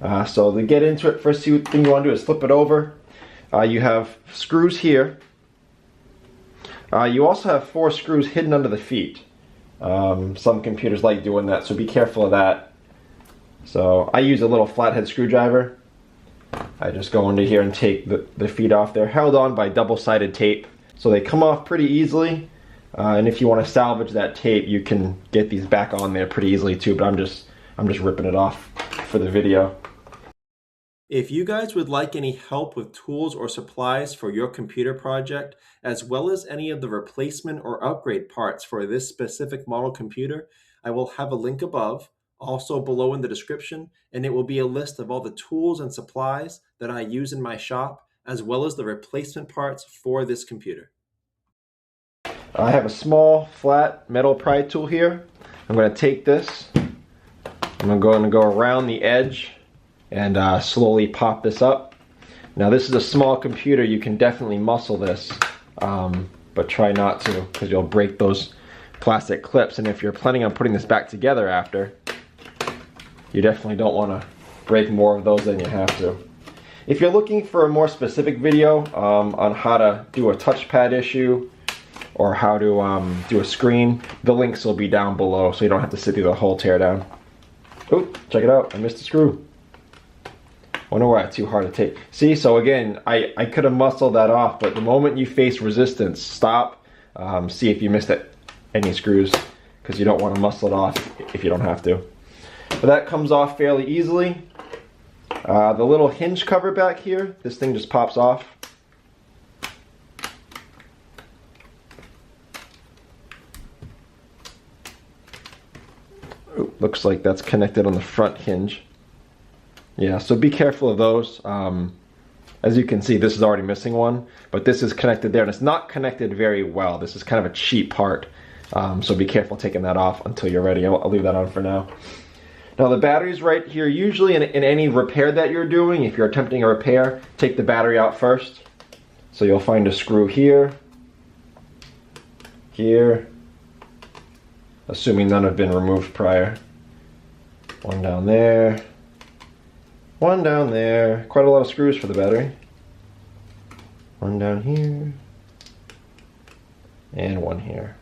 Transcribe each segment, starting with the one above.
So to get into it, first thing you want to do is flip it over. You have screws here. You also have 4 screws hidden under the feet. Some computers like doing that, so be careful of that. So I use a little flathead screwdriver. I just go into here and take the feet off. They're held on by double-sided tape, so they come off pretty easily. And if you want to salvage that tape, you can get these back on there pretty easily too, but I'm just ripping it off for the video. If you guys would like any help with tools or supplies for your computer project, as well as any of the replacement or upgrade parts for this specific model computer, I will have a link above, also below in the description, and it will be a list of all the tools and supplies that I use in my shop, as well as the replacement parts for this computer. I have a small flat metal pry tool here. I'm going to take this, I'm going to go around the edge and slowly pop this up. Now this is a small computer, you can definitely muscle this, but try not to, because you'll break those plastic clips, and if you're planning on putting this back together after, you definitely don't want to break more of those than you have to. If you're looking for a more specific video on how to do a touchpad issue or how to do a screen, the links will be down below, so you don't have to sit through the whole teardown. Oh, check it out, I missed a screw. Wonder why it's too hard to take. See, so again, I could have muscled that off, but the moment you face resistance, stop, see if you missed any screws, because you don't want to muscle it off if you don't have to. But that comes off fairly easily. The little hinge cover back here, this thing just pops off. Ooh, looks like that's connected on the front hinge. Yeah, so be careful of those. As you can see, this is already missing one, but this is connected there, and it's not connected very well. This is kind of a cheap part, so be careful taking that off until you're ready. I'll leave that on for now. Now the battery's right here. Usually in any repair that you're doing, if you're attempting a repair, take the battery out first. So you'll find a screw here, here, assuming none have been removed prior. One down there. One down there. Quite a lot of screws for the battery. One down here. And one here.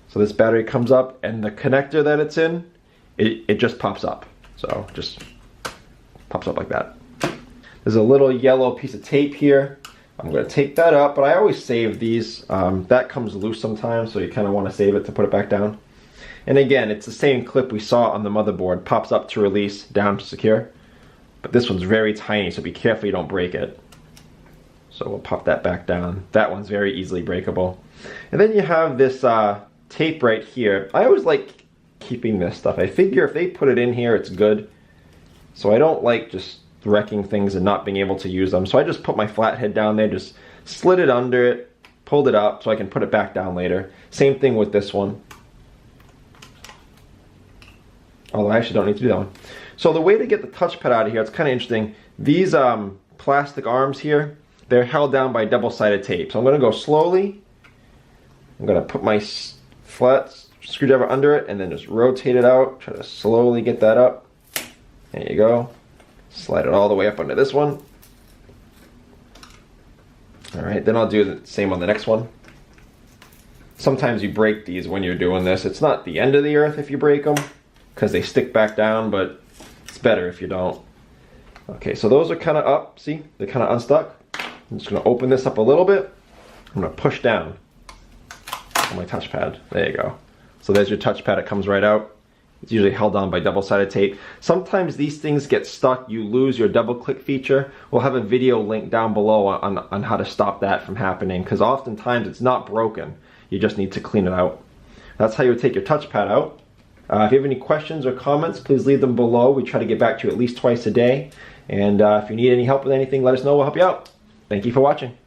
So this battery comes up, and the connector that it's in, it just pops up. So just pops up like that. There's a little yellow piece of tape here. I'm going to take that up, but I always save these. That comes loose sometimes, so you kind of want to save it to put it back down. And again, it's the same clip we saw on the motherboard. Pops up to release, down to secure. But this one's very tiny, so be careful you don't break it. So we'll pop that back down. That one's very easily breakable. And then you have this tape right here. I always like keeping this stuff. I figure if they put it in here, it's good. So I don't like just wrecking things and not being able to use them. So I just put my flathead down there, just slid it under it, pulled it up so I can put it back down later. Same thing with this one. Although I actually don't need to do that one. So the way to get the touchpad out of here, it's kind of interesting. These plastic arms here, they're held down by double-sided tape. So I'm going to go slowly. I'm going to put my flat screwdriver under it and then just rotate it out. Try to slowly get that up. There you go. Slide it all the way up under this one. Alright, then I'll do the same on the next one. Sometimes you break these when you're doing this. It's not the end of the earth if you break them, because they stick back down, but it's better if you don't. Okay, so those are kind of up, see? They're kind of unstuck. I'm just going to open this up a little bit. I'm going to push down on my touchpad. There you go. So there's your touchpad, it comes right out. It's usually held on by double-sided tape. Sometimes these things get stuck, you lose your double-click feature. We'll have a video link down below on how to stop that from happening, because oftentimes it's not broken. You just need to clean it out. That's how you would take your touchpad out. If you have any questions or comments, please leave them below. We try to get back to you at least twice a day. And if you need any help with anything, let us know. We'll help you out. Thank you for watching.